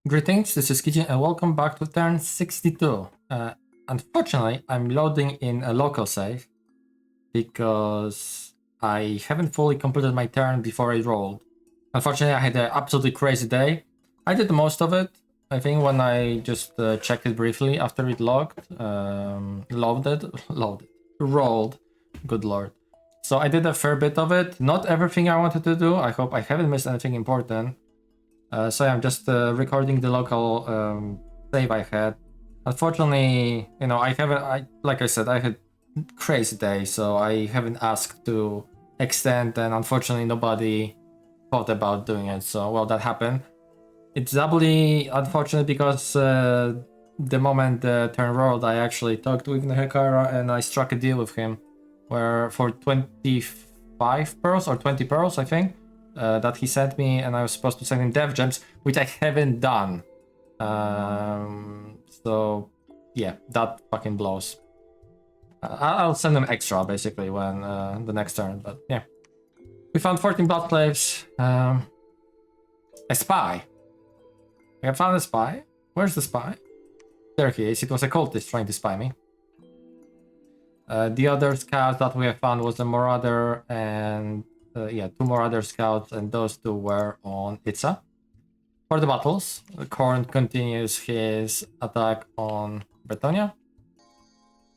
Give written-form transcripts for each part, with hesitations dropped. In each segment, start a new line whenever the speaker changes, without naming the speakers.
Greetings, this is Kitchen and welcome back to turn 62. Unfortunately, I'm loading in a local save because I haven't fully completed my turn before I rolled. Unfortunately, I had an absolutely crazy day. I did most of it, I think, when I just checked it briefly after it logged. Rolled. Good lord. So I did a fair bit of it. Not everything I wanted to do. I hope I haven't missed anything important. So yeah, I'm just recording the local save I had. Unfortunately, you know, like I said, I had crazy day, so I haven't asked to extend, and unfortunately nobody thought about doing it. So well, that happened. It's doubly unfortunate because the moment the turn rolled, I actually talked with Nehekhara and I struck a deal with him, where for 25 pearls or 20 pearls, I think. That he sent me, and I was supposed to send him dev gems, which I haven't done. So yeah, that fucking blows. I'll send him extra basically when the next turn. But yeah, we found 14 blood slaves. A spy. We have found a spy. Where's the spy? There he is. It was a cultist trying to spy me. The other scout that we have found was a marauder and. Yeah, 2 more other scouts, and those 2 were on Itza. For the battles, Khorne continues his attack on Bretonnia.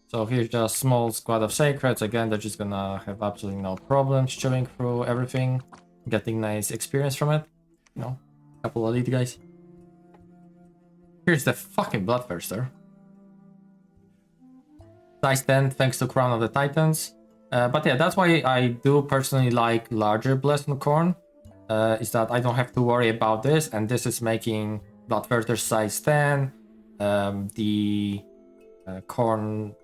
So here's just small squad of sacreds. Again, they're just gonna have absolutely no problems chewing through everything, getting nice experience from it. You know, couple of elite guys. Here's the fucking Bloodthirster. Size 10 thanks to Crown of the Titans. But yeah, that's why I do personally like larger Blessed Khorne, is that I don't have to worry about this, and this is making Bloodthirster size 10, the Khorne,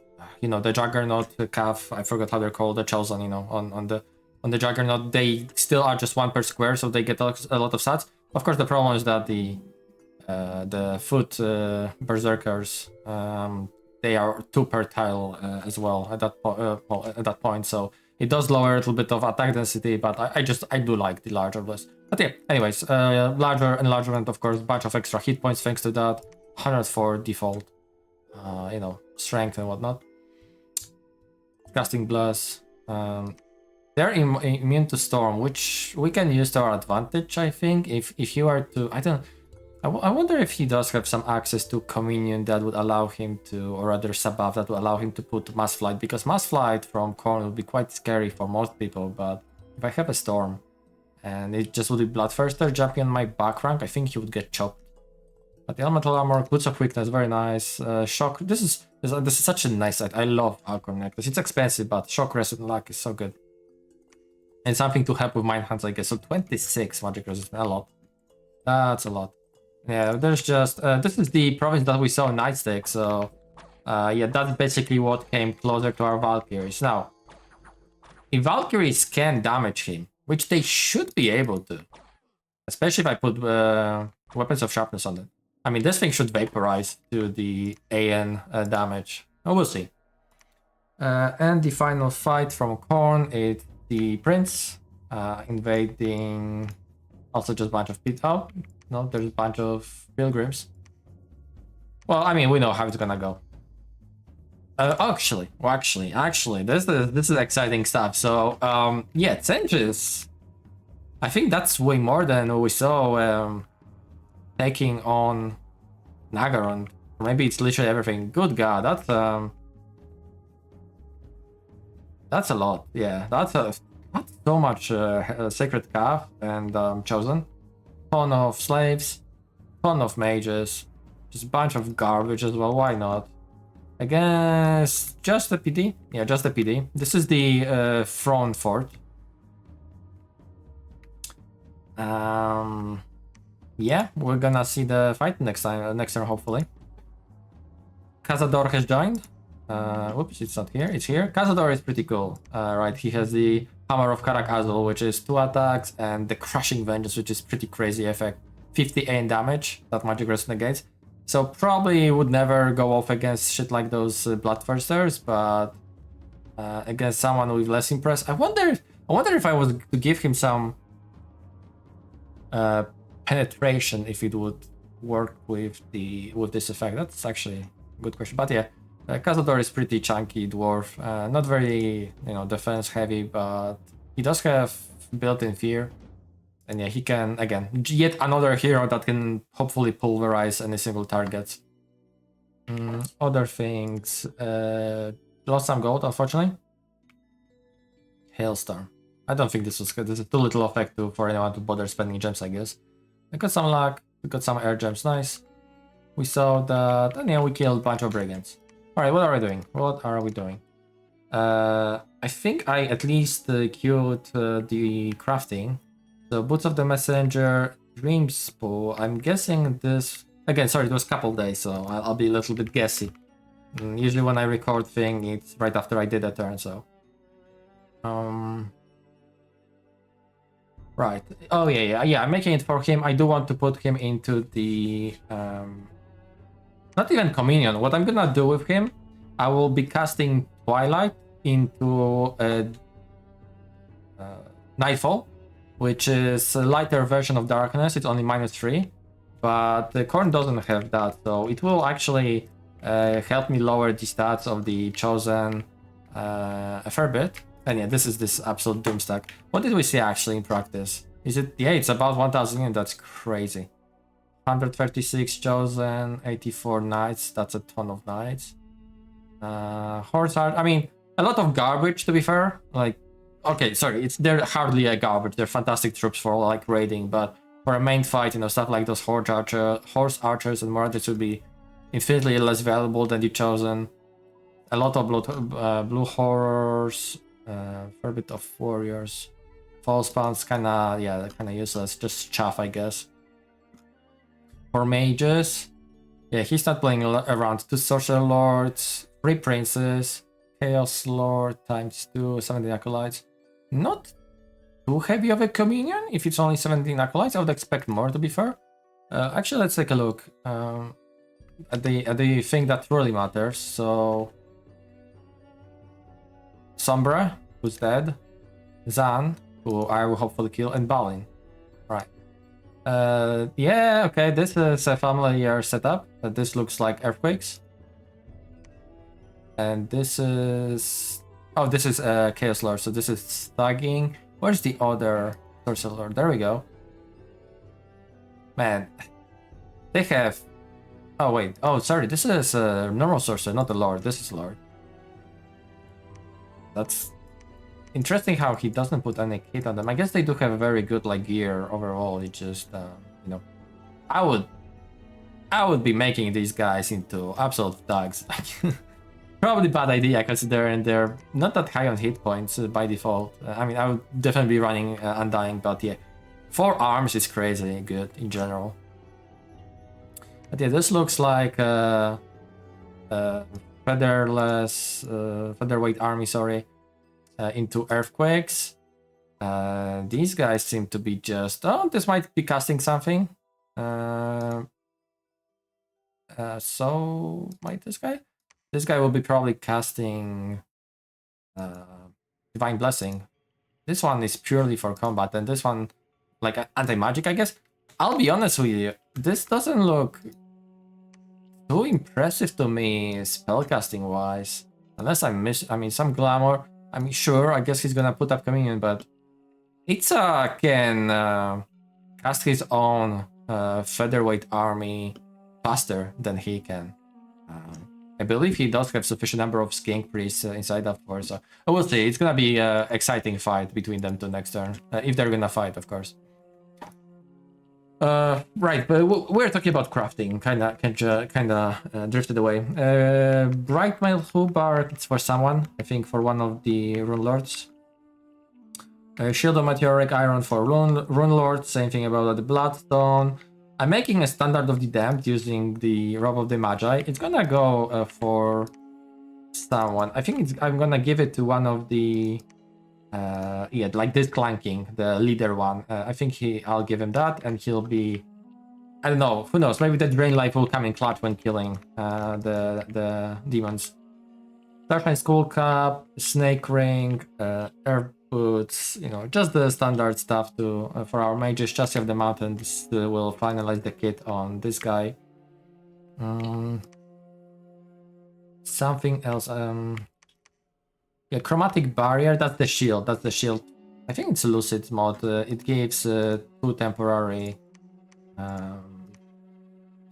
you know, the Juggernaut calf, I forgot how they're called, the Chosen, you know, on the Juggernaut, they still are just 1 per square, so they get a lot of stats. Of course, the problem is that the foot berserkers, they are 2 per tile as well at that point, so it does lower a little bit of attack density, but I do like the larger blast. But yeah, anyways, larger enlargement, of course, bunch of extra hit points thanks to that, 104 default, you know, strength and whatnot. Casting blast. They're immune to storm, which we can use to our advantage, I think. If you are to, I wonder if he does have some access to Communion that would allow him to, or rather Sabbath, that would allow him to put Mass Flight, because Mass Flight from Khorne would be quite scary for most people, but if I have a Storm, and it just would be Bloodthirster jumping on my back rank, I think he would get chopped. But the Elemental Armor, Boots of Weakness, very nice. Shock, this is such a nice site. I love Alchemy Necklace. It's expensive, but Shock Resistant Luck is so good. And something to help with Mind Hunts, I guess. So 26 Magic Resistant, a lot. That's a lot. Yeah, there's just, this is the province that we saw in Nightstick, so yeah, that's basically what came closer to our Valkyries. Now, if Valkyries can damage him, which they should be able to, especially if I put Weapons of Sharpness on it. I mean, this thing should vaporize to the AN damage. Oh, we'll see. And the final fight from Khorne is the Prince invading, also just a bunch of people. No, there's a bunch of pilgrims. Well, I mean, we know how it's gonna go. Actually, this is exciting stuff. So, yeah, Tzeentch is, I think that's way more than we saw taking on Naggarond. Maybe it's literally everything. Good God, that's a lot. Yeah, that's so much Sacred Calf and Chosen. Ton of slaves, ton of mages, just a bunch of garbage as well, why not? I guess just a PD? Yeah, just a PD. This is the Throne Fort. Yeah, we're gonna see the fight next turn hopefully. Cazador has joined. Whoops, it's not here, it's here. Cazador is pretty cool, right? He has the Hammer of Karak, which is 2 attacks, and the Crushing Vengeance, which is pretty crazy effect. 50 AN damage that Magic Resist negates. So probably would never go off against shit like those Bloodthirsters, but against someone with less impress. I wonder if I was to give him some penetration, if it would work with this effect? That's actually a good question. But yeah, Cazador is pretty chunky dwarf, not very defense heavy, but he does have built-in fear, and yeah, he can again yet another hero that can hopefully pulverize any single target. Other things, lost some gold unfortunately. Hailstorm. I don't think this was good. This is too little effect for anyone to bother spending gems, I guess. We got some luck, we got some air gems, nice. We saw that, and yeah, we killed a bunch of brigands. Alright, what are we doing? What are we doing? I think I at least queued the crafting. So, Boots of the Messenger, Dream Spool. I'm guessing this... Again, sorry, it was a couple days, so I'll be a little bit guessy. Usually when I record thing, it's right after I did a turn, so... Right. Oh, yeah, I'm making it for him. I do want to put him into the... Not even Communion. What I'm gonna do with him, I will be casting Twilight into Nightfall, which is a lighter version of Darkness. It's only -3, but the Khorne doesn't have that, so it will actually help me lower the stats of the Chosen a fair bit. And yeah, this is this absolute doomstack. What did we see actually in practice? Is it... Yeah, it's about 1000 units. That's crazy. 136 Chosen, 84 Knights. That's a ton of Knights. Horse Art. I mean, a lot of garbage to be fair. Like, okay, sorry, they're hardly a garbage. They're fantastic troops for like raiding, but for a main fight, stuff like those horse archers and more, this would be infinitely less valuable than the Chosen. A lot of blue horrors. Fair bit of warriors. False spawns kinda useless, just chaff I guess. For mages, yeah, he's not playing around. 2 sorcerer lords, 3 princes, chaos lord ×2, 17 acolytes. Not too heavy of a communion if it's only 17 acolytes. I would expect more to be fair. Actually, let's take a look at the thing that really matters. So Sombre, who's dead, Zan, who I will hopefully kill, and Ballin. Right. Yeah, okay, this is a familiar setup. This looks like earthquakes. And this is... Oh, this is Chaos Lord, so this is thugging. Where's the other Sorcerer Lord? There we go. Man, they have... Oh, wait. Oh, sorry, this is a normal Sorcerer, not the Lord. This is Lord. That's interesting how he doesn't put any kit on them. I guess they do have a very good like gear overall. It's just I would be making these guys into absolute thugs. Probably bad idea considering they're not that high on hit points by default. I mean, I would definitely be running Undying, but yeah, 4 arms is crazy good in general. But yeah, this looks like featherweight army, sorry, into earthquakes. These guys seem to be just... Oh, this might be casting something. So might this guy? This guy will be probably casting Divine Blessing. This one is purely for combat, and this one like anti-magic, I guess. I'll be honest with you, this doesn't look too impressive to me spellcasting wise. Unless I mean, some glamour. I mean, sure, I guess he's gonna put up Communion, but Itza can cast his own featherweight army faster than he can. I believe he does have sufficient number of skink priests inside, of course. So I will see. It's gonna be an exciting fight between them two next turn, if they're gonna fight, of course. Right, but we're talking about crafting. Kinda drifted away. Brightmail Hubar, it's for someone. I think for one of the Rune Lords. Shield of Meteoric Iron for Rune Lord. Same thing about the Bloodstone. I'm making a Standard of the Damned using the Robe of the Magi. It's gonna go for someone. I think I'm gonna give it to one of the... yeah, like this clanking, the leader one. I think I'll give him that, and he'll be... I don't know, who knows, maybe the Drain Life will come in clutch when killing the demons. Starshine Skull Cap, Snake Ring, puts, you know, just the standard stuff to for our mages. Chassis of the Mountains will finalize the kit on this guy. Something else. Yeah, Chromatic Barrier. That's the shield. That's the shield. I think it's a Lucid mod. It gives 2 temporary.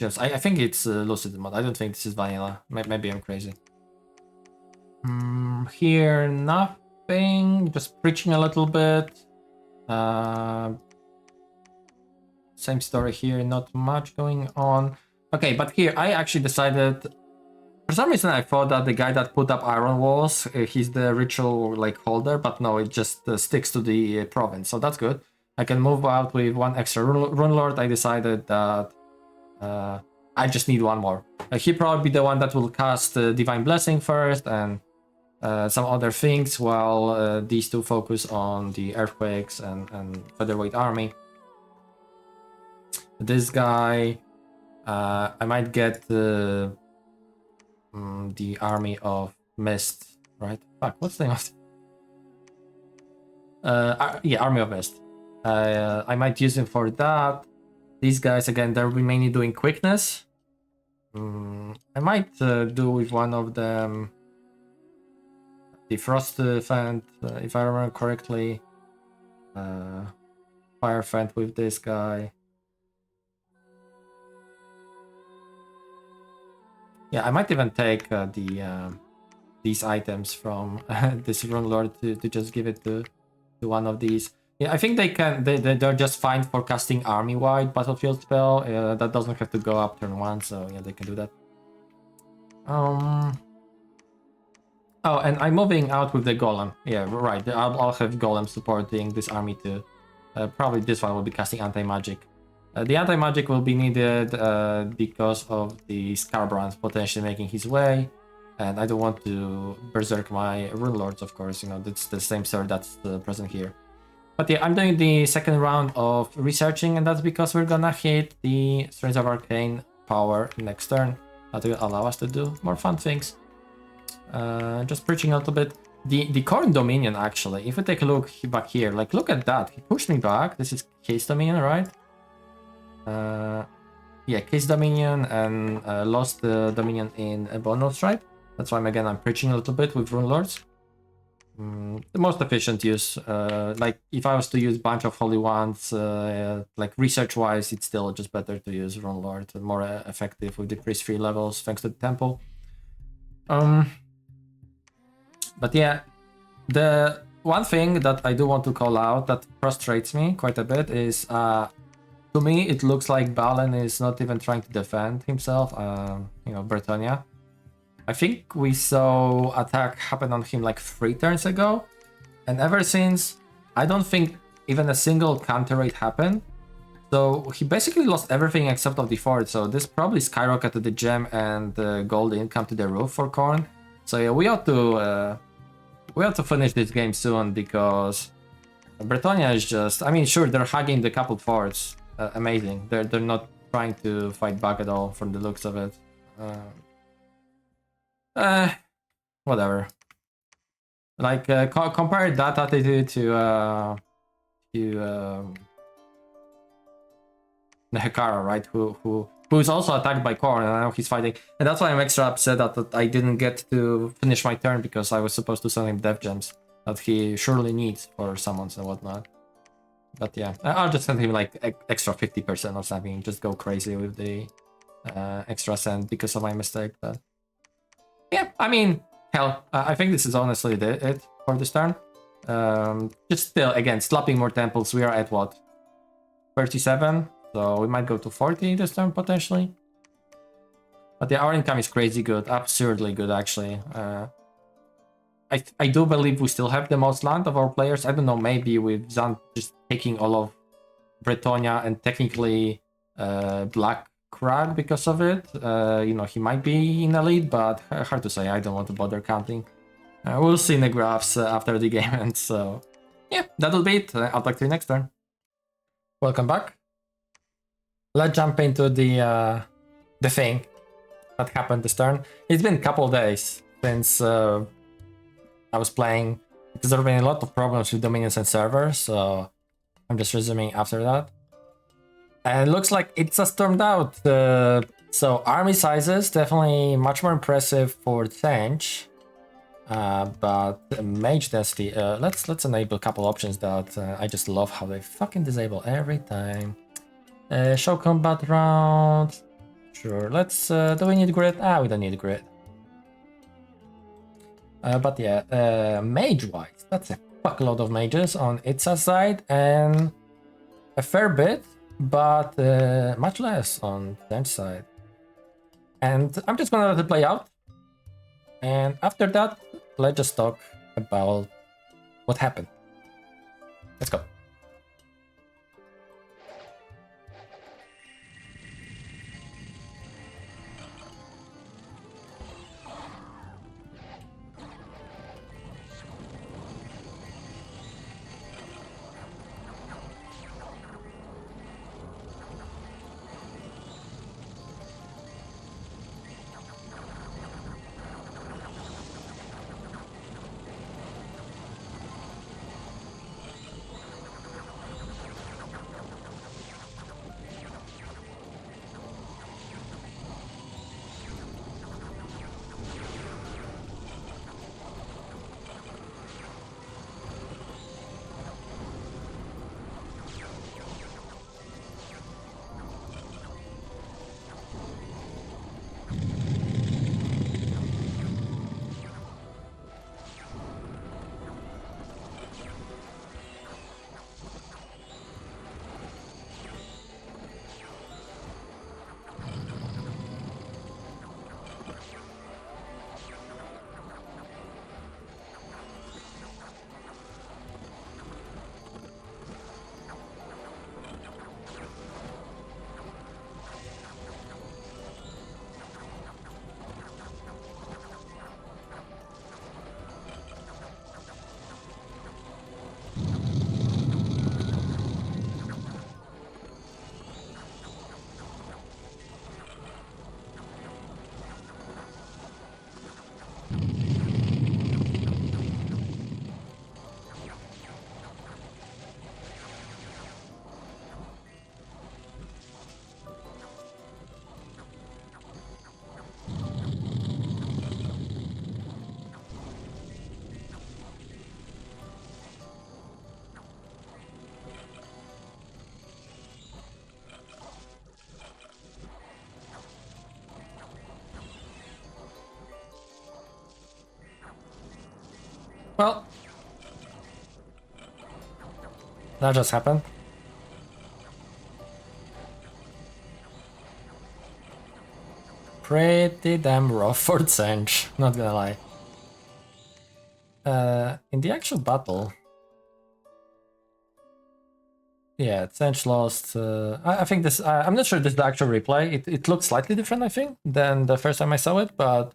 Just I think it's Lucid mod. I don't think this is vanilla. Maybe I'm crazy. Here nothing. Just preaching a little bit. Same story here. Not much going on. Okay, but here I actually decided. For some reason, I thought that the guy that put up iron walls, he's the ritual like holder, but no, it just sticks to the province, so that's good. I can move out with 1 extra rune lord. I decided that I just need 1 more. He'll probably be the one that will cast Divine Blessing first and some other things, while these 2 focus on the earthquakes and featherweight army. This guy, I might get the army of mist, right? Fuck, what's the name of it? Yeah, army of mist. I might use him for that. These guys again, they're mainly doing quickness. I might do with one of them the frost fent, if I remember correctly. Fire fent with this guy. Yeah, I might even take these items from this rune lord to just give it to one of these. Yeah, I think they can. They're just fine for casting army-wide battlefield spell. That doesn't have to go up turn 1, so yeah, they can do that. Oh, and I'm moving out with the golem. Yeah, right. I'll have golem supporting this army too. Probably this one will be casting anti-magic. The anti-magic will be needed because of the Scarbrand potentially making his way, and I don't want to berserk my rune lords, of course. You know, that's the same sword that's present here. But yeah, I'm doing the second round of researching, and that's because we're gonna hit the Strength of Arcane power next turn. That will allow us to do more fun things. Just preaching a little bit. The Khorne Dominion, actually, if we take a look back here, like, look at that. He pushed me back. This is Case Dominion, right? Yeah, Case Dominion, and lost the Dominion in a bonus stripe. That's why I'm preaching a little bit with Rune Lords. The most efficient use, like if I was to use bunch of Holy Ones, like research-wise, it's still just better to use Rune Lord, more effective with decreased free levels thanks to the temple. But yeah, the one thing that I do want to call out that frustrates me quite a bit is, to me, it looks like Ballin is not even trying to defend himself, you know, Bretonnia. I think we saw attack happen on him like 3 turns ago, and ever since, I don't think even a single counter raid happened. So he basically lost everything except of the fort, so this probably skyrocketed the gem and the gold income to the roof for Khorne. So yeah, we ought to finish this game soon, because Bretonnia is just, I mean, sure, they're hugging the couple forts, amazing. They're not trying to fight back at all from the looks of it. Whatever. Like, compare that attitude to Nehekhara, right? Who's also attacked by Khorne, and now he's fighting. And that's why I'm extra upset that I didn't get to finish my turn, because I was supposed to send him death gems that he surely needs for summons and whatnot. But yeah, I'll just send him like extra 50% or something. Just go crazy with the extra send because of my mistake. But yeah, I mean, hell, I think this is honestly it for this turn. Just still, again, slapping more temples. We are at what? 37? So we might go to 40 this turn, potentially. But yeah, our income is crazy good. Absurdly good, actually. I do believe we still have the most land of our players. I don't know, maybe with Zan just taking all of Bretonnia and technically Black Crag because of it. You know, he might be in a lead, but hard to say. I don't want to bother counting. We'll see in the graphs after the game ends. So yeah, that'll be it. I'll talk to you next turn. Welcome back. Let's jump into the thing that happened this turn. It's been a couple days since I was playing. because there have been a lot of problems with Dominions and servers, so I'm just resuming after that. And it looks like Itza stormed out. So army sizes definitely much more impressive for Tzeentch. But mage density, let's enable a couple options that I just love how they fucking disable every time. Show combat round. Sure, let's, do we need grid? We don't need grid. But yeah, mage-wise, that's a fuckload of mages on Itza's side, and a fair bit, but much less on Tzeentch's side. And I'm just gonna let it play out. And after that, let's just talk about what happened. Let's go. Well, that just happened. Pretty damn rough for Tzeentch, not gonna lie. In the actual battle, yeah, Tzeentch lost. I think this. I'm not sure this is the actual replay. It looks slightly different, I think, than the first time I saw it, but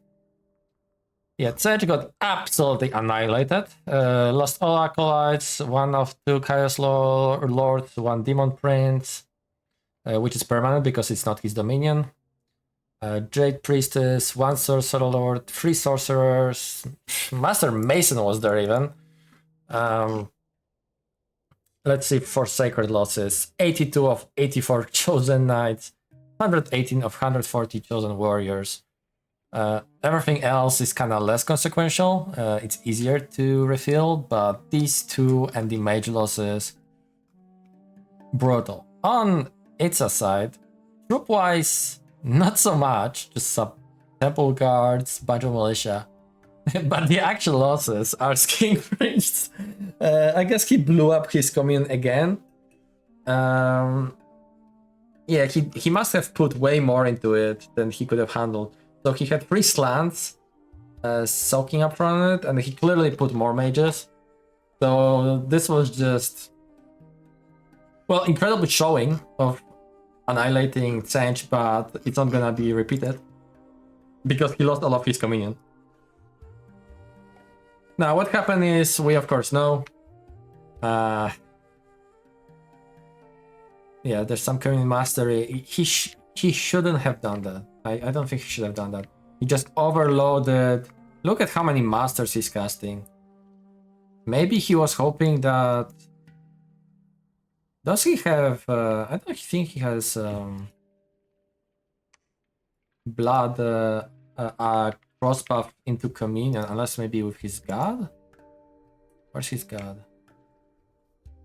yeah, Tzeentch got absolutely annihilated. Lost all acolytes, one of two Chaos Lords, one Demon Prince, which is permanent because it's not his dominion. Jade Priestess, one Sorcerer Lord, 3 Sorcerers, Master Mason was there even. Let's see, for Sacred Losses, 82 of 84 Chosen Knights, 118 of 140 Chosen Warriors. Everything else is kind of less consequential. It's easier to refill, but these two and the mage losses, brutal. On Itza's side, troop-wise, not so much, just some temple guards, bunch of militia. But the actual losses are King Prince. I guess he blew up his commune again. Yeah, he must have put way more into it than he could have handled. So he had 3 slants soaking up from it, and he clearly put more mages. So this was just, well, incredible showing of annihilating Tzeentch, but it's not gonna be repeated because he lost all of his communion. Now, what happened is, we of course know. Yeah, there's some communion mastery. He shouldn't have done that. I don't think he should have done that. He just overloaded. Look at how many masters he's casting. Maybe he was hoping that... Does he have... I don't think he has blood crosspath into communion, unless maybe with his god? Where's his god?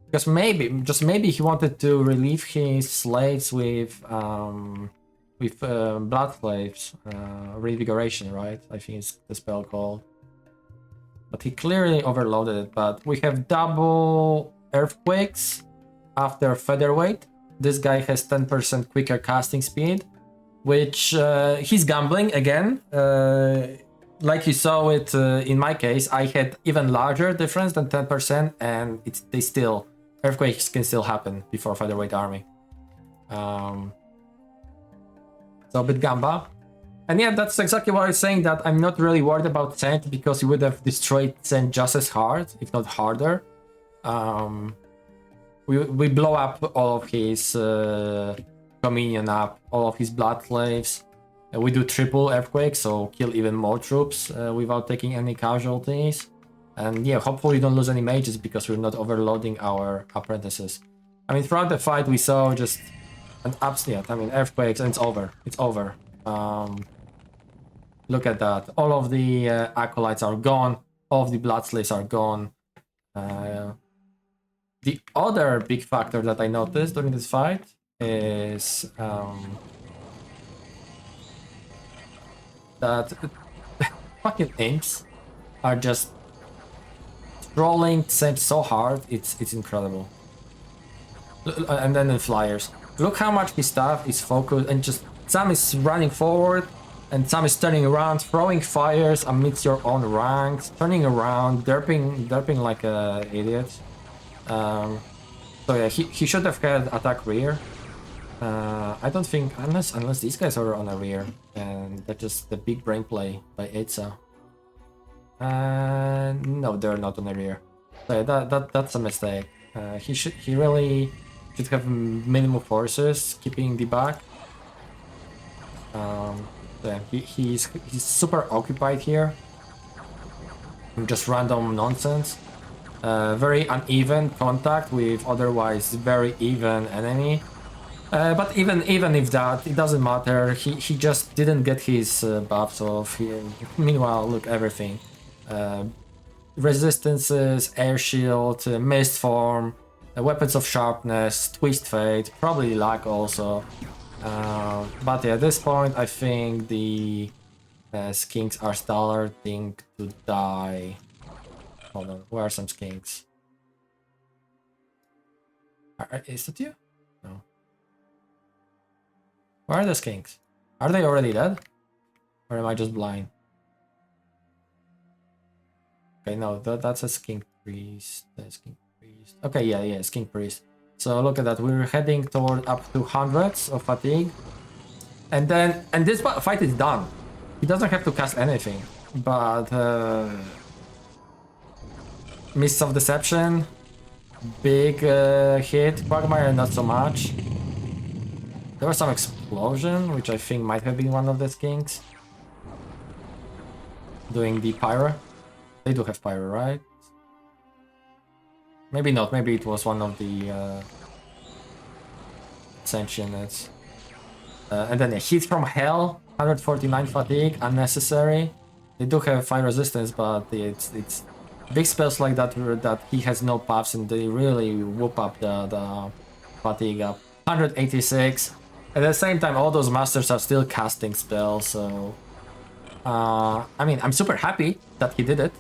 Because maybe, just maybe he wanted to relieve his slaves with blood slaves, revigoration, right? I think it's the spell called. But he clearly overloaded it. But we have double earthquakes after featherweight. This guy has 10% quicker casting speed, which he's gambling again. Like you saw it in my case, I had even larger difference than 10%, and earthquakes can still happen before featherweight army. So a bit gamba. And yeah, that's exactly what I was saying, that I'm not really worried about Tzeentch, because he would have destroyed Tzeentch just as hard, if not harder. We blow up all of his communion up, all of his blood slaves. We do triple earthquake, so kill even more troops without taking any casualties. And yeah, hopefully we don't lose any mages, because we're not overloading our apprentices. I mean, throughout the fight we saw just an absolute, I mean, earthquakes, and it's over. It's over. Look at that. All of the acolytes are gone. All of the blood slaves are gone. The other big factor that I noticed during this fight is that fucking imps are just trolling Tzeentch so hard. It's incredible. And then the flyers. Look how much his stuff is focused, and just Sam is running forward, and Sam is turning around, throwing fires amidst your own ranks, turning around, derping like a idiot. So yeah, he should have had attack rear. I don't think, unless these guys are on a rear, and that's just the big brain play by Itza. No, they're not on the rear. So yeah, that's a mistake. He really should have minimal forces keeping the back. Yeah, he's super occupied here. Just random nonsense. Very uneven contact with otherwise very even enemy. But even if that, it doesn't matter. He just didn't get his buffs off. Meanwhile, look, everything. Resistances, air shield, mist form, weapons of sharpness, twist fate, probably luck also. But yeah, at this point, I think the skinks are starting to die. Hold on, where are some skinks? Is that you? No. Where are the skinks? Are they already dead? Or am I just blind? Okay, no, that's a skink priest. Okay, yeah, skink priest. So look at that, we're heading toward up to hundreds of fatigue. And this fight is done. He doesn't have to cast anything. But Mists of Deception, big hit. Quagmire, not so much. There was some explosion, which I think might have been one of the skinks. Doing the pyro. They do have pyro, right? Maybe not, maybe it was one of the Tzeentch units. And then a hit from hell, 149 fatigue, unnecessary. They do have fire resistance, but it's big spells like that that he has no buffs, and they really whoop up the fatigue up. 186. At the same time, all those masters are still casting spells, so I mean, I'm super happy that he did it.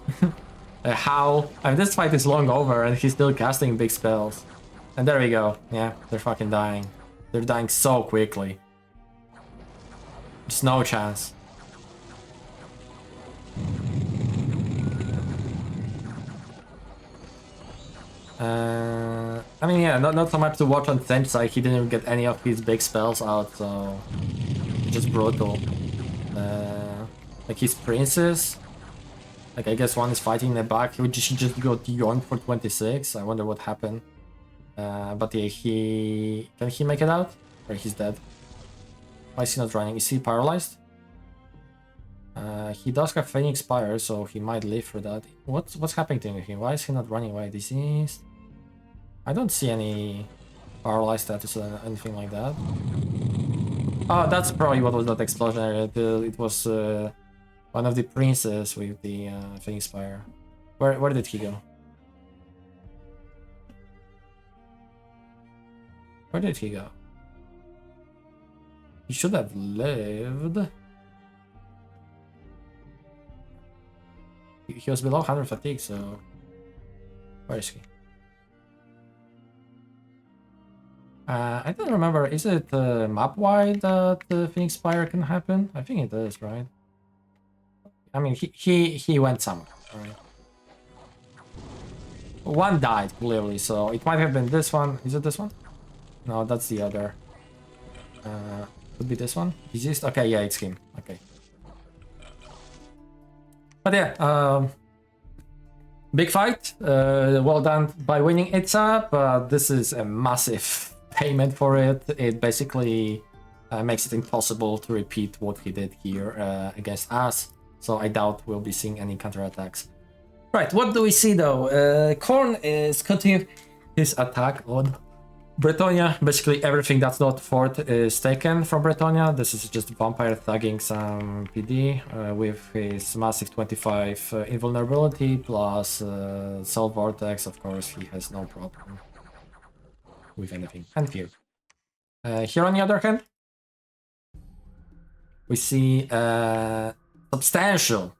I mean, this fight is long over and he's still casting big spells. And there we go. Yeah, they're fucking dying. They're dying so quickly. There's no chance. I mean, yeah, not so much to watch on Tzeentch side. He didn't even get any of his big spells out, so it's just brutal. Like his princes, like I guess one is fighting in the back. He just got yawned for 26. I wonder what happened. But yeah, can he make it out? Or he's dead? Why is he not running? Is he paralyzed? He does have Phoenix Spire, so he might live for that. What's happening to him? Why is he not running away? Diseased? I don't see any paralyzed status or anything like that. Oh, that's probably what was that explosion area. It was one of the princes with the Phoenix Spire. Where did he go? Where did he go? He should have lived. He was below 100 fatigue, so... Where is he? I don't remember, is it map-wide that the Phoenix Spire can happen? I think it is, right? I mean, he went somewhere, right? One died, clearly, so it might have been this one. Is it this one? No, that's the other. Could be this one? Diseased? Okay, yeah, it's him. Okay. But yeah, big fight. Well done by winning Itza, but this is a massive payment for it. It basically makes it impossible to repeat what he did here against us. So I doubt we'll be seeing any counterattacks. Right, what do we see though? Khorne is continuing his attack on Bretonnia. Basically everything that's not fort is taken from Bretonnia. This is just Vampire thugging some PD with his massive 25 invulnerability plus Soul Vortex. Of course, he has no problem with anything. And Fear. Here on the other hand, we see a substantial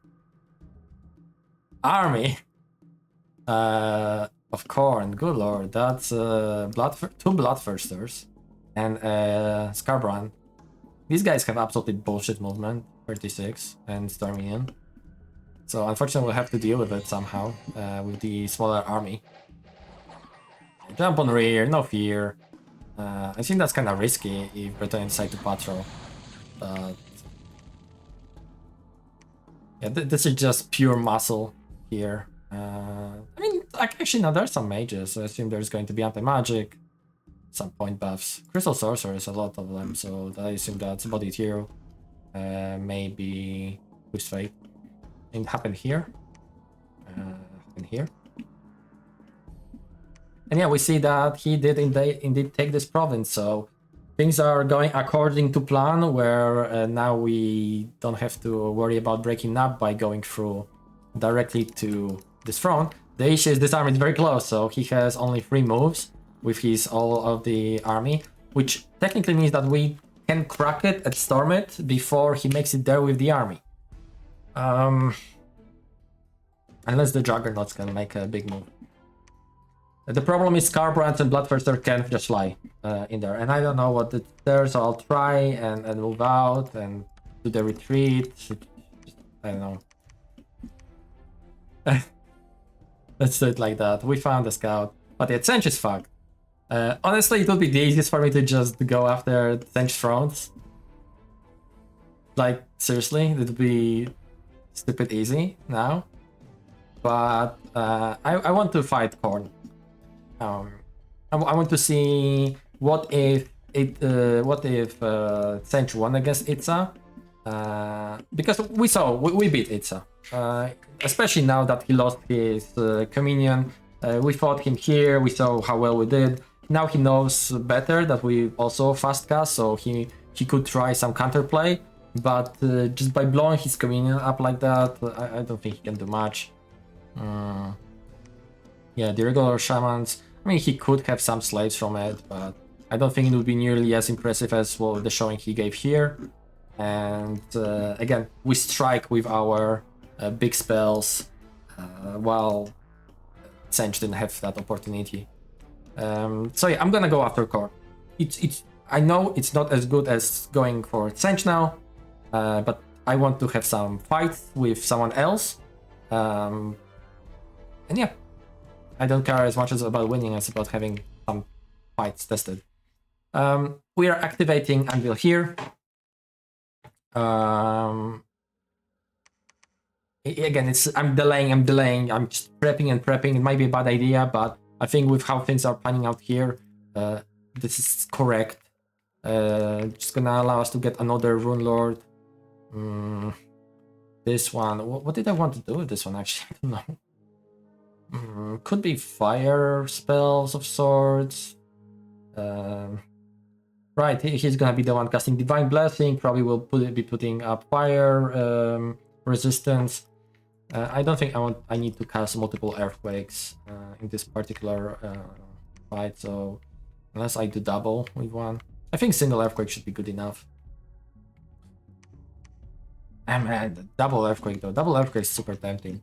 army of Khorne. Good lord, that's two Bloodthirsters and Scarbrand. These guys have absolutely bullshit movement, 36 and Starminian. So unfortunately we'll have to deal with it somehow with the smaller army. Jump on rear, no fear. I think that's kind of risky if Bretonnia decide to patrol. But yeah, this is just pure muscle here. I mean, like, actually, no, there's some mages. So I assume there's going to be anti-magic, some point buffs. Crystal Sorcerers, a lot of them, so I assume that's Bodied Hero. Maybe Twist Fate. It happened here. Happened here. And yeah, we see that he did indeed take this province, so things are going according to plan, where now we don't have to worry about breaking up by going through directly to this front. The issue is this army is very close, so he has only 3 moves with his all of the army, which technically means that we can crack it and storm it before he makes it there with the army. Unless the Juggernauts can make a big move. The problem is Scarbrand and Bloodthirster can't just fly in there, and I don't know what it there, so I'll try and move out and do the retreat. I don't know. Let's do it like that. We found the scout, but yeah, Tzeentch is fucked. Honestly, it would be the easiest for me to just go after Tzeentch fronts. Like, seriously, it would be stupid easy now. But I want to fight Khorne. I want to see what if Tzeentch won against Itza, because we beat Itza, especially now that he lost his communion. We fought him here, we saw how well we did. Now he knows better that we also fast cast, so he could try some counterplay, but just by blowing his communion up like that, I don't think he can do much. Yeah, the regular shamans, I mean, he could have some slaves from it, but I don't think it would be nearly as impressive as the showing he gave here. And again, we strike with our big spells, while Tzeentch didn't have that opportunity. So yeah, I'm gonna go after Khorne. I know it's not as good as going for Tzeentch now, but I want to have some fights with someone else. And yeah, I don't care as much as about winning as about having some fights tested. We are activating Anvil here. Again, I'm delaying, I'm just prepping and prepping. It might be a bad idea, but I think with how things are panning out here, this is correct. Just gonna allow us to get another Rune Lord. this one. What did I want to do with this one, actually? I don't know. Could be fire spells of sorts. Right, he's gonna be the one casting Divine Blessing. Probably will be putting up fire resistance. I don't think I need to cast multiple earthquakes in this particular fight. So unless I do double with one, I think single earthquake should be good enough. Man, double earthquake though. Double earthquake is super tempting.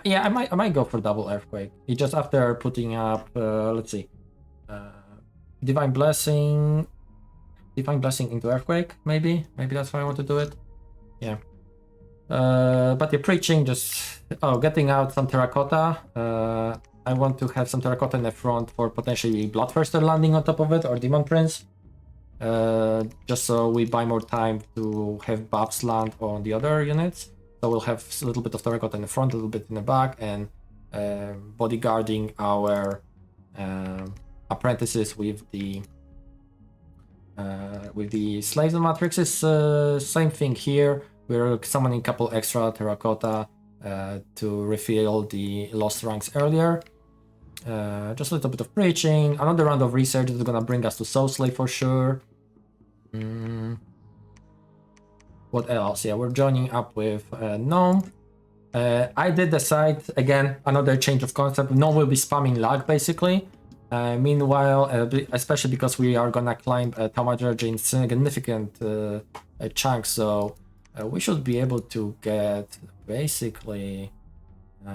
Yeah, I might go for double earthquake. Just after putting up, let's see, divine blessing into earthquake. Maybe that's why I want to do it. Yeah. But the preaching, just getting out some terracotta. I want to have some terracotta in the front for potentially Bloodthirster landing on top of it or Demon Prince. Just so we buy more time to have buffs land on the other units. So we'll have a little bit of terracotta in the front, a little bit in the back, and bodyguarding our apprentices with the slaves and matrices. Same thing here. We're summoning a couple extra terracotta to refill the lost ranks earlier. Just a little bit of preaching. Another round of research is gonna bring us to Soul Slave for sure. What else? Yeah, we're joining up with Gnome. I did decide, again, another change of concept. Gnome will be spamming lag, basically. Meanwhile, especially because we are gonna climb Thaumaturgy in significant chunks, so we should be able to get, basically,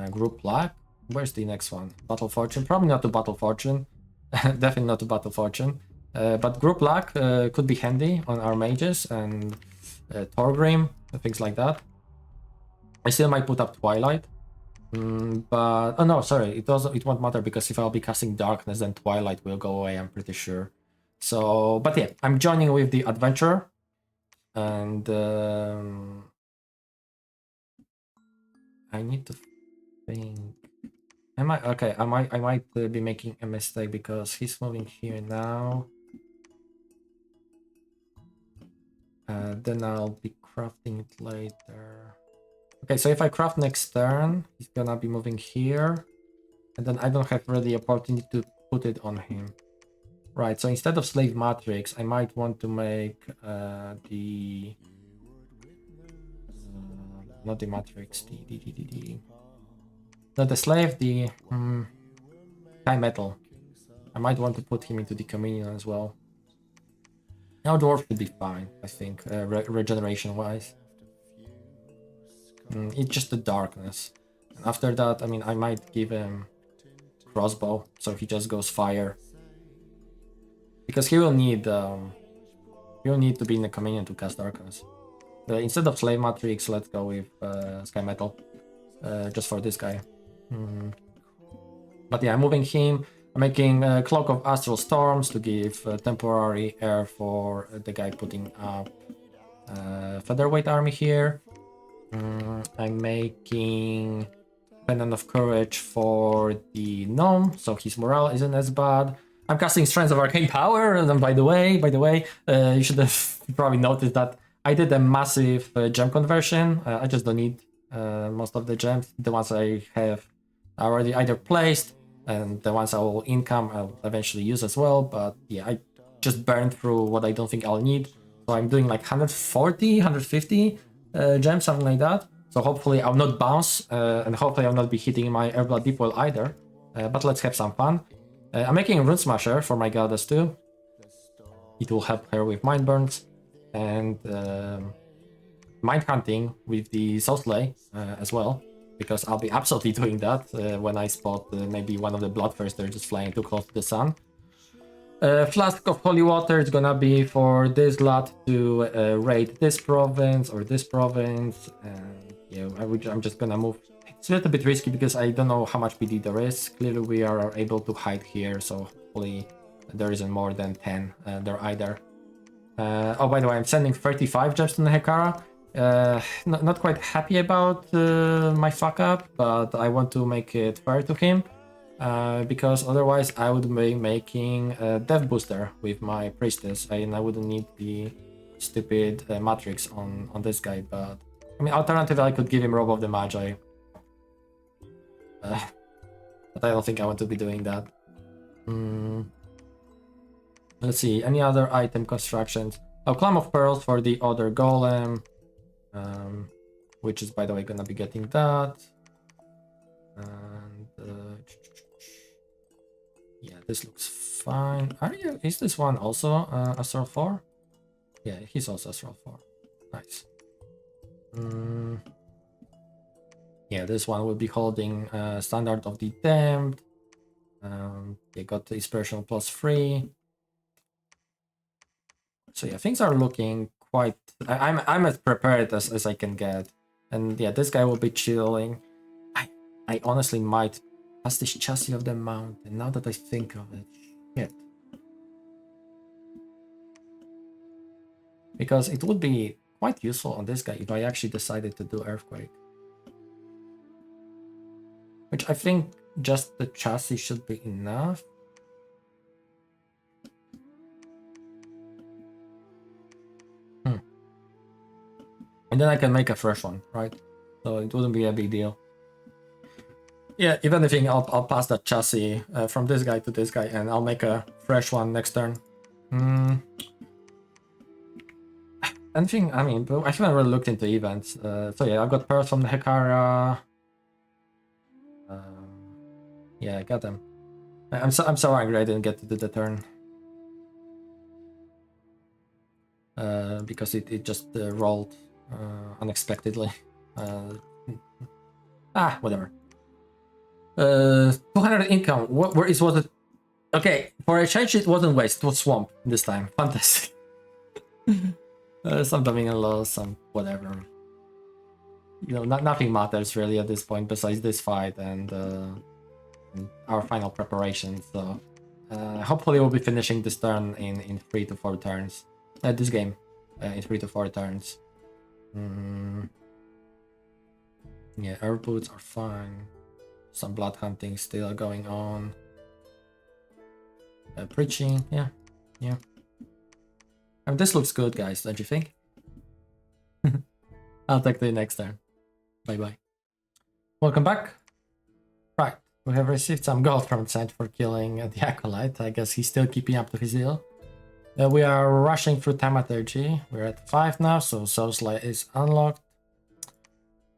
group lag. Where's the next one? Battle Fortune? Probably not to Battle Fortune. Definitely not to Battle Fortune. But group lag could be handy on our mages and Thorgrim, things like that. I still might put up Twilight, but oh no, sorry, it won't matter because if I'll be casting Darkness, then Twilight will go away, I'm pretty sure. So, but yeah, I'm joining with the Adventurer, and I need to think. I might be making a mistake because he's moving here now. Then I'll be crafting it later. Okay, so if I craft next turn, he's gonna be moving here. And then I don't have really opportunity to put it on him. Right, so instead of Slave Matrix, I might want to make the... not the Matrix, not the Slave, the Time Metal. I might want to put him into the Communion as well. Now Dwarf should be fine, I think, regeneration-wise. It's just the darkness. And after that, I mean, I might give him Crossbow, so he just goes fire. Because he will need to be in the Communion to cast Darkness. Instead of Slave Matrix, let's go with Sky Metal, just for this guy. But yeah, I'm moving him. I'm making Cloak of Astral Storms to give temporary air for the guy putting up Featherweight Army here. I'm making Pendant of Courage for the Gnome, so his morale isn't as bad. I'm casting Strands of Arcane Power, and by the way, you should have probably noticed that I did a massive gem conversion. I just don't need most of the gems. The ones I have already either placed, and the ones I will income I'll eventually use as well. But yeah, I just burned through what I don't think I'll need. So I'm doing like 140, 150 gems, something like that. So hopefully I'll not bounce, and hopefully I'll not be hitting my Airblood Deep Well either. But let's have some fun. I'm making a Rune Smasher for my goddess too. It will help her with Mind Burns. And Mind Hunting with the Soul Slay as well. Because I'll be absolutely doing that when I spot maybe one of the Bloodthirsters just flying too close to the sun. Flask of Holy Water is gonna be for this lot to raid this province or this province. And yeah, I'm just gonna move. It's a little bit risky because I don't know how much PD there is. Clearly we are able to hide here, so hopefully there isn't more than 10 there either. Oh, by the way, I'm sending 35 gems to Nehekhara. Not quite happy about my fuck up, but I want to make it fair to him. because otherwise I would be making a death booster with my priestess, and I wouldn't need the stupid matrix on this guy. But I mean, alternatively, I could give him Robe of the Magi, but I don't think I want to be doing that. Let's see, any other item constructions? Oh, Clam of Pearls for the other golem, which is, by the way, gonna be getting that. And yeah, this looks fine. Is this one also Astral 4? Yeah, he's also Astral 4. Nice. Yeah, this one will be holding Standard of the Damned. They got the Inspirational +3. So yeah, things are looking quite... I'm as prepared as I can get. And yeah, this guy will be chilling. I honestly might pass this chassis of the mountain, now that I think of it. Shit. Because it would be quite useful on this guy if I actually decided to do Earthquake. Which I think just the chassis should be enough. And then I can make a fresh one, right? So it wouldn't be a big deal. Yeah, if anything, I'll pass that chassis from this guy to this guy, and I'll make a fresh one next turn. Anything, I mean, I haven't really looked into events. So yeah, I've got Pearls from Nehekhara. Yeah, I got them. I'm so angry I didn't get to do the turn. Because it just rolled unexpectedly. Whatever. 200 income. Where was it? Okay, for a change it wasn't waste, it was swamp this time. Fantastic. Some Dominion loss, some whatever. You know, nothing matters really at this point besides this fight and our final preparation. So hopefully we'll be finishing this turn in 3 to 4 turns. This game in 3 to 4 turns. Yeah, air boots are fine. Some blood hunting still going on. Preaching, yeah. I mean, this looks good, guys, don't you think? I'll talk to you next turn. Bye-bye. Welcome back. Right, we have received some gold from Tzeentch for killing the Acolyte. I guess he's still keeping up to his deal. We are rushing through Thaumaturgy. We're at 5 now, so Soul's Light is unlocked.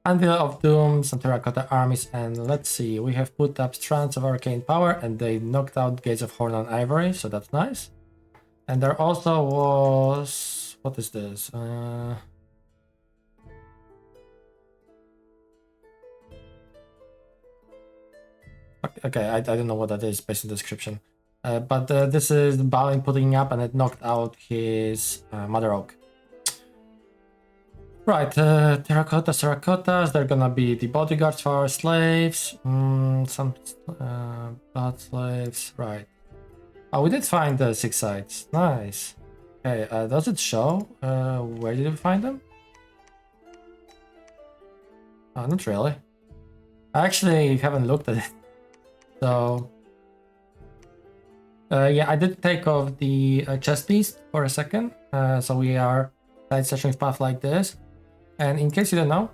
Anvil of Doom, some Terracotta armies, and let's see, we have put up Strands of Arcane Power, and they knocked out Gates of Khorne on Ivory, so that's nice. And there also was... what is this? Okay, I don't know what that is based on the description. But this is Ballin putting up, and it knocked out his Mother Oak. Right, terracottas, they're gonna be the bodyguards for our slaves. Some blood slaves, right. Oh, we did find the 6 sites, nice. Okay, does it show where did we find them? Oh, not really. I actually haven't looked at it. So, yeah, I did take off the chest piece for a second. So we are side session path like this. And in case you don't know,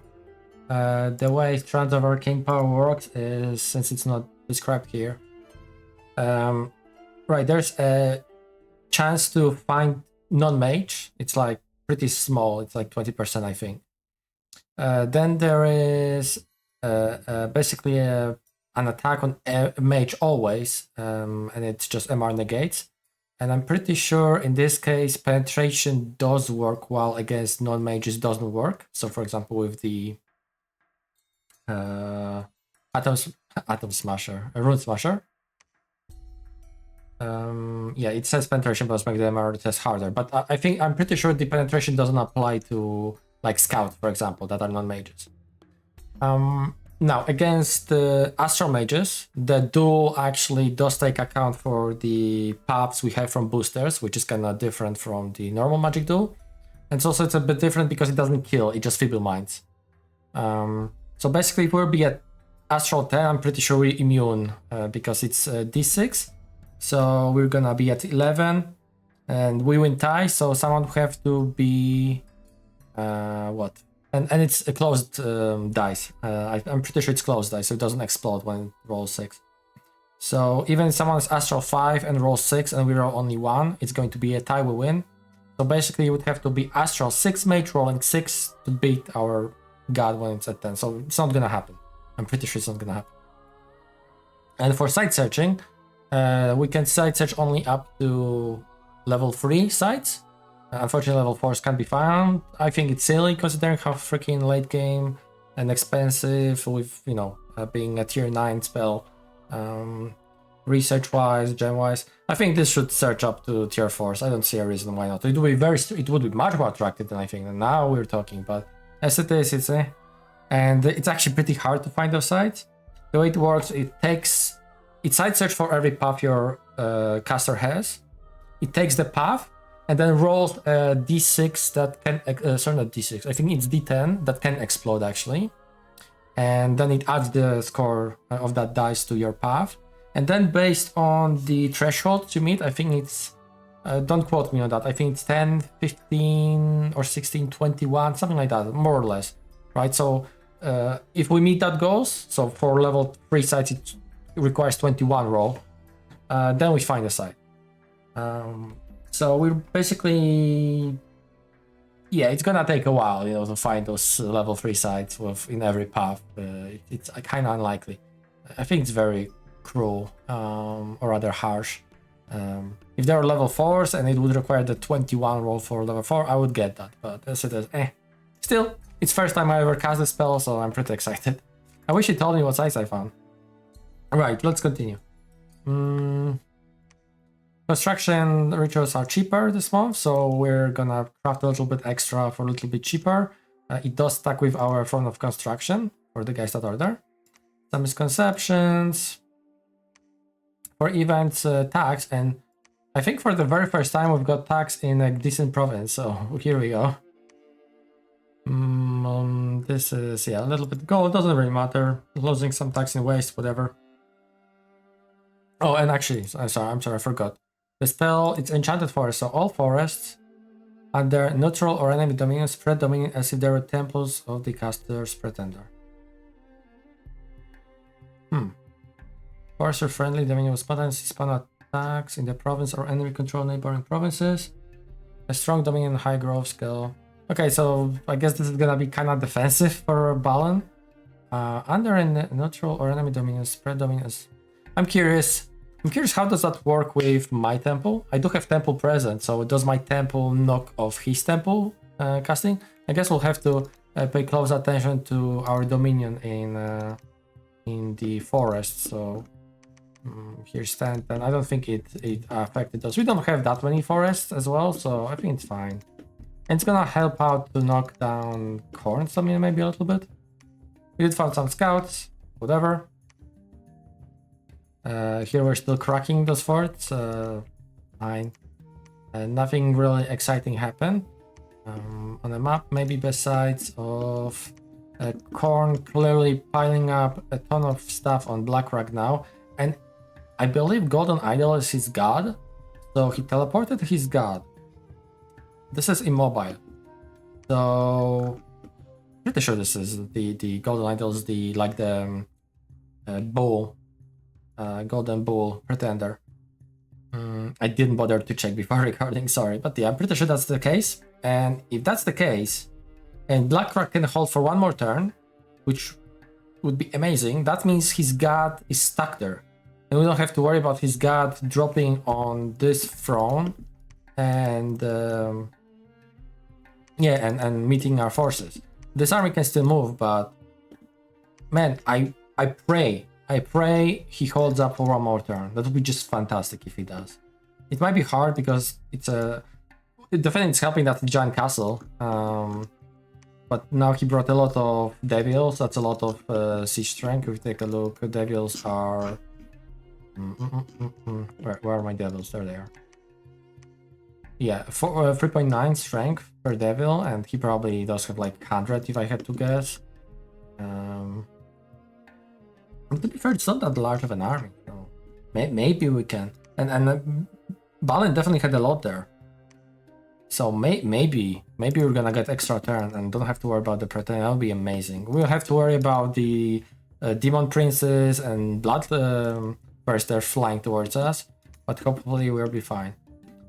the way Strands of Arcane Power works is, since it's not described here, right, there's a chance to find non-mage. It's like pretty small, it's like 20%, I think. Then there is basically an attack on a mage always, and it's just MR negates. And I'm pretty sure in this case penetration does work, while against non-mages doesn't work. So for example with the Atom Smasher, Rune Smasher. Yeah, it says penetration plus make the MR test harder, but I'm pretty sure the penetration doesn't apply to like Scout, for example, that are non-mages. Now, against the Astral Mages, the duel actually does take account for the paths we have from boosters, which is kind of different from the normal magic duel. And also it's a bit different because it doesn't kill, it just feeble minds. So basically, if we'll be at Astral 10, I'm pretty sure we're immune because it's D6. So we're gonna be at 11 and we win tie, so someone would have to be what? And it's a closed dice. I'm pretty sure it's closed dice, so it doesn't explode when it rolls 6. So even if someone is Astral 5 and rolls 6 and we roll only 1, it's going to be a tie, we win. So basically you would have to be Astral 6 mage rolling 6 to beat our god when it's at 10. So it's not gonna happen. I'm pretty sure it's not gonna happen. And for site searching, we can site search only up to level 3 sites. Unfortunately, level 4s can't be found. I think it's silly considering how freaking late game and expensive with, you know, being a tier 9 spell. Research wise, gem wise, I think this should search up to tier 4s. I don't see a reason why not. It would be much more attractive than I think. And now we're talking, but as it is, it's and it's actually pretty hard to find those sites. The way it works, it site search for every path your caster has. It takes the path and then rolls a d6 that can, sorry, not d6, I think it's d10 that can explode actually. And then it adds the score of that dice to your path. And then based on the threshold you meet, I think it's, don't quote me on that, I think it's 10, 15 or 16, 21, something like that, more or less, right? So if we meet that goals, so for level 3 sites it requires 21 roll, then we find a site. So we're basically, yeah, it's gonna take a while, you know, to find those level 3 sites in every path. It's kind of unlikely. I think it's very cruel, or rather harsh. If there were level 4s and it would require the 21 roll for level 4, I would get that, but as it is, Still, it's first time I ever cast this spell, so I'm pretty excited. I wish you told me what sites I found. Alright, let's continue. Construction rituals are cheaper this month, so we're gonna craft a little bit extra for a little bit cheaper. It does stack with our form of construction for the guys that order. Some misconceptions. For events, tags, and I think for the very first time we've got tags in a decent province, so here we go. This is, yeah, a little bit gold, doesn't really matter. Losing some tags in waste, whatever. Oh, and actually, I'm sorry, I forgot. The spell, it's enchanted forest, so all forests under neutral or enemy dominion spread dominion as if they were temples of the caster's pretender. Forests are friendly, dominion with potency, spawn attacks in the province or enemy control neighboring provinces. A strong dominion, high growth scale. Okay, so I guess this is gonna be kind of defensive for Ballin. Under a neutral or enemy dominion spread dominion as... I'm curious how does that work with my temple? I do have temple present, so does my temple knock off his temple casting? I guess we'll have to pay close attention to our dominion in the forest. So here's 10, and I don't think it affected us. We don't have that many forests as well, so I think it's fine. And it's gonna help out to knock down Khorne's dominion maybe a little bit. We did find some scouts, whatever. Here we're still cracking those forts, fine. Nothing really exciting happened on the map, maybe besides of Khorne clearly piling up a ton of stuff on Black now, and I believe Golden Idol is his god, so he teleported his god. This is immobile, so pretty sure this is the Golden Idol is the bull. Golden Bull Pretender. I didn't bother to check before recording, sorry, but yeah, I'm pretty sure that's the case. And if that's the case, and Black can hold for one more turn, which would be amazing, that means his god is stuck there. And we don't have to worry about his god dropping on this throne and yeah, and meeting our forces. This army can still move, but man, I pray he holds up for one more turn. That would be just fantastic if he does. It might be hard because it's definitely it's helping that giant castle. But now he brought a lot of devils. That's a lot of siege strength. If we take a look, devils are... Where are my devils? There they are. Yeah, 3.9 strength per devil, and he probably does have like 100 if I had to guess. And to be fair, it's not that large of an army, so maybe we can. And Ballin definitely had a lot there. So maybe we're gonna get extra turn and don't have to worry about the Bretonnia. That'll be amazing. We'll have to worry about the Demon Princes and Blood first. They're flying towards us, but hopefully we'll be fine.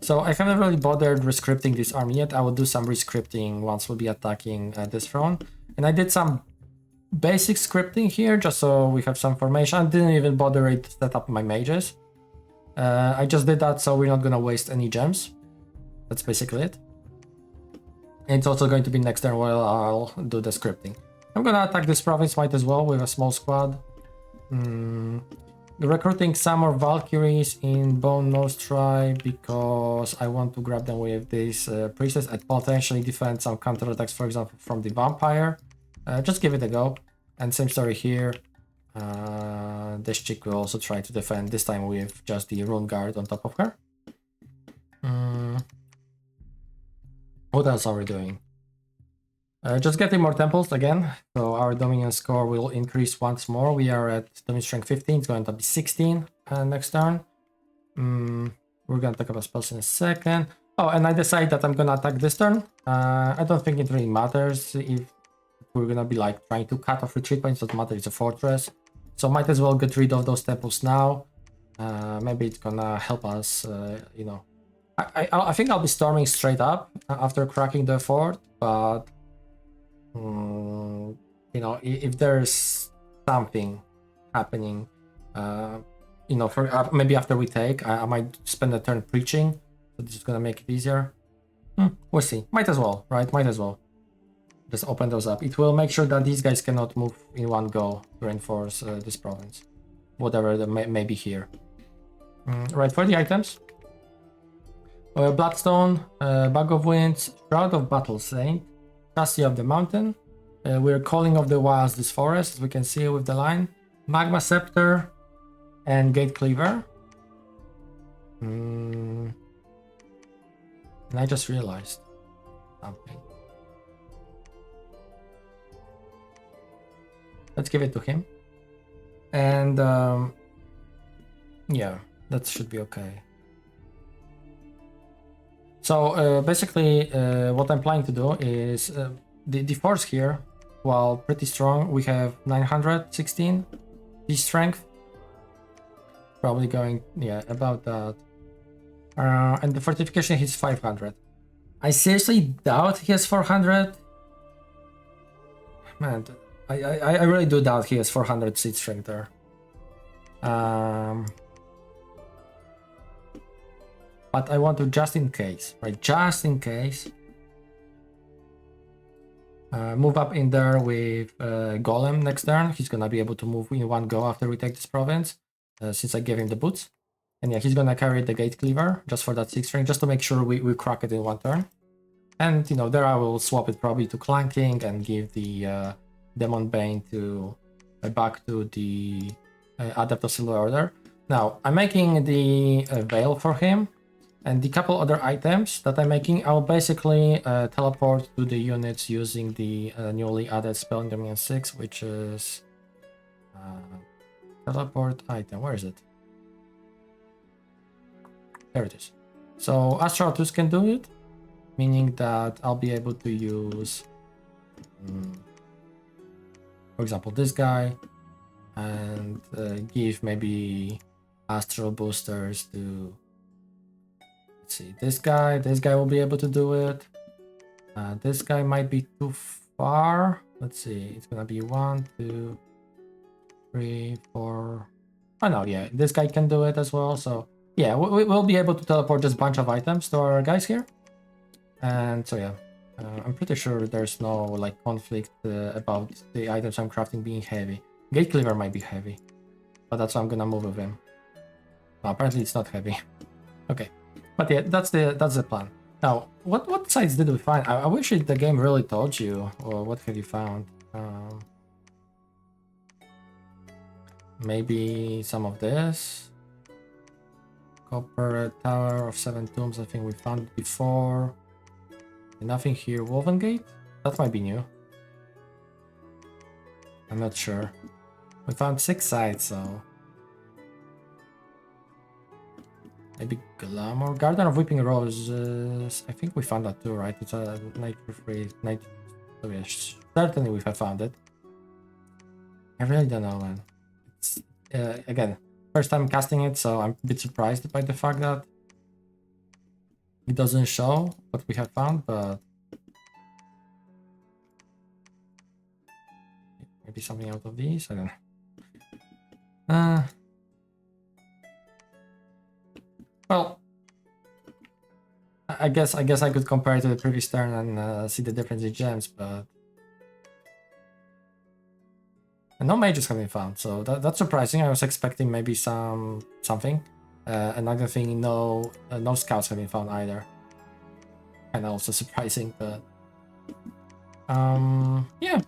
So I haven't really bothered rescripting this army yet. I will do some rescripting once we'll be attacking this front. And I did some basic scripting here just so we have some formation. I didn't even bother to set up my mages. I just did that so we're not gonna waste any gems. That's basically it. And it's also going to be next turn while I'll do the scripting. I'm gonna attack this province might as well with a small squad. Recruiting some more Valkyries in Bone Nostri because I want to grab them with these priestess and potentially defend some counterattacks, for example, from the vampire. Just give it a go. And same story here. This chick will also try to defend, this time with just the Rune Guard on top of her. What else are we doing? Just getting more temples again, so our dominance score will increase once more. We are at dominance strength 15, it's going to be 16 next turn. We're gonna talk about spells in a second. Oh, and I decide that I'm gonna attack this turn. I don't think it really matters if we're gonna be like trying to cut off retreat points. Doesn't matter, it's a fortress, so might as well get rid of those temples now. Maybe it's gonna help us, you know. I think I'll be storming straight up after cracking the fort, but you know, if there's something happening, you know, for maybe after we take, I might spend a turn preaching, so this is gonna make it easier. We'll see. Might as well, right? Might as well just open those up. It will make sure that these guys cannot move in one go to reinforce this province, whatever that may be here. Right, for the items. Bloodstone, Bag of Winds, Shroud of Battle Saint, Chassis of the Mountain. We're calling of the wilds this forest, as we can see with the line. Magma Scepter and Gate Cleaver. And I just realized something. Let's give it to him. And yeah, that should be okay. So basically what I'm planning to do is the force here, while pretty strong, we have 916 the strength, probably going, yeah, about that. And the fortification is 500. I seriously doubt he has 400. Man, I really do doubt he has 400 seat strength there. But I want to, just in case, right? Just in case, move up in there with Golem next turn. He's gonna be able to move in one go after we take this province, since I gave him the boots. And yeah, he's gonna carry the Gate Cleaver just for that 6 string, just to make sure we crack it in one turn. And you know, there I will swap it probably to Clanking and give the Demon Bane to back to the Adept of Silver Order. Now I'm making the Veil for him. And the couple other items that I'm making, I'll basically teleport to the units using the newly added spell in Dominion 6, which is teleport item. Where is it? There it is. So Astral Tooth can do it, meaning that I'll be able to use, for example, this guy, and give maybe Astral Boosters to, let's see, this guy will be able to do it. This guy might be too far. Let's see, it's gonna be 1, 2, 3, 4. Oh no, yeah, this guy can do it as well. So yeah, we'll be able to teleport this bunch of items to our guys here. And so yeah, I'm pretty sure there's no like conflict about the items I'm crafting being heavy. Gate Cleaver might be heavy, but that's why I'm gonna move with him. No, apparently it's not heavy. Okay. But yeah, that's the plan. Now, what sites did we find? I wish the game really told you. Or what have you found? Maybe some of this. Copper Tower of 7 Tombs, I think we found it before. Nothing here. Woven Gate? That might be new. I'm not sure. We found 6 sites, so maybe Glamour Garden of Weeping Roses. I think we found that too, right? It's a night for free. Night. So yeah, certainly we have found it. I really don't know, man. It's again, first time casting it, so I'm a bit surprised by the fact that it doesn't show what we have found, but maybe something out of these. I don't know. Well, I guess I could compare it to the previous turn and see the difference in gems, but and no mages have been found, so that's surprising. I was expecting maybe something. Another thing, no scouts have been found either. And also surprising, but yeah.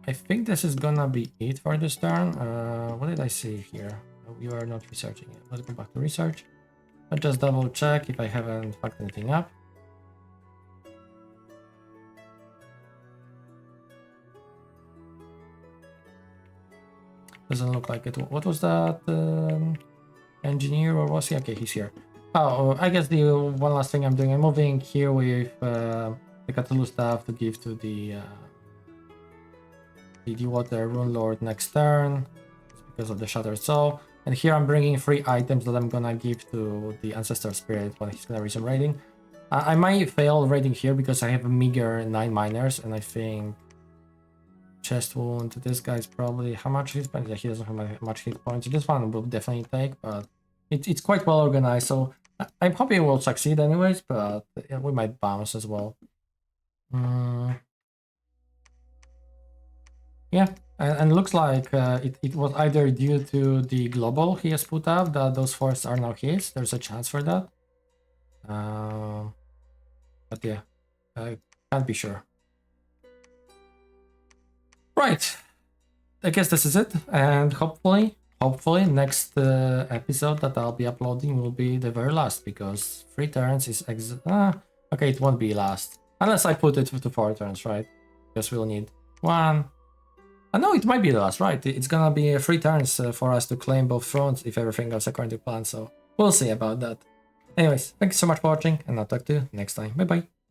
I think this is gonna be it for this turn. What did I see here? You are not researching it. Let's go back to research. I'll just double check if I haven't fucked anything up. Doesn't look like it. What was that? Engineer, or was he? Okay, he's here. Oh, I guess the one last thing I'm doing, I'm moving here with the Cthulhu staff to give to the Water Rune Lord next turn. It's because of the Shattered Soul. And here I'm bringing 3 items that I'm gonna give to the Ancestor Spirit when he's gonna resume raiding. I might fail raiding here because I have a meager 9 miners, and I think chest wound to this guy's probably how much hit points? Yeah, he doesn't have much hit points. This one will definitely take, but it's quite well organized, so I'm hoping it will succeed anyways, but we might bounce as well. Yeah, and looks like it was either due to the global he has put up that those forests are now his. There's a chance for that. But yeah, I can't be sure. Right, I guess this is it, and hopefully next episode that I'll be uploading will be the very last, because 3 turns is okay, it won't be last unless I put it to 4 turns, right? Because we'll need 1. I know it might be the last, right? It's gonna be 3 turns for us to claim both thrones if everything goes according to plan, so we'll see about that. Anyways, thank you so much for watching, and I'll talk to you next time. Bye bye.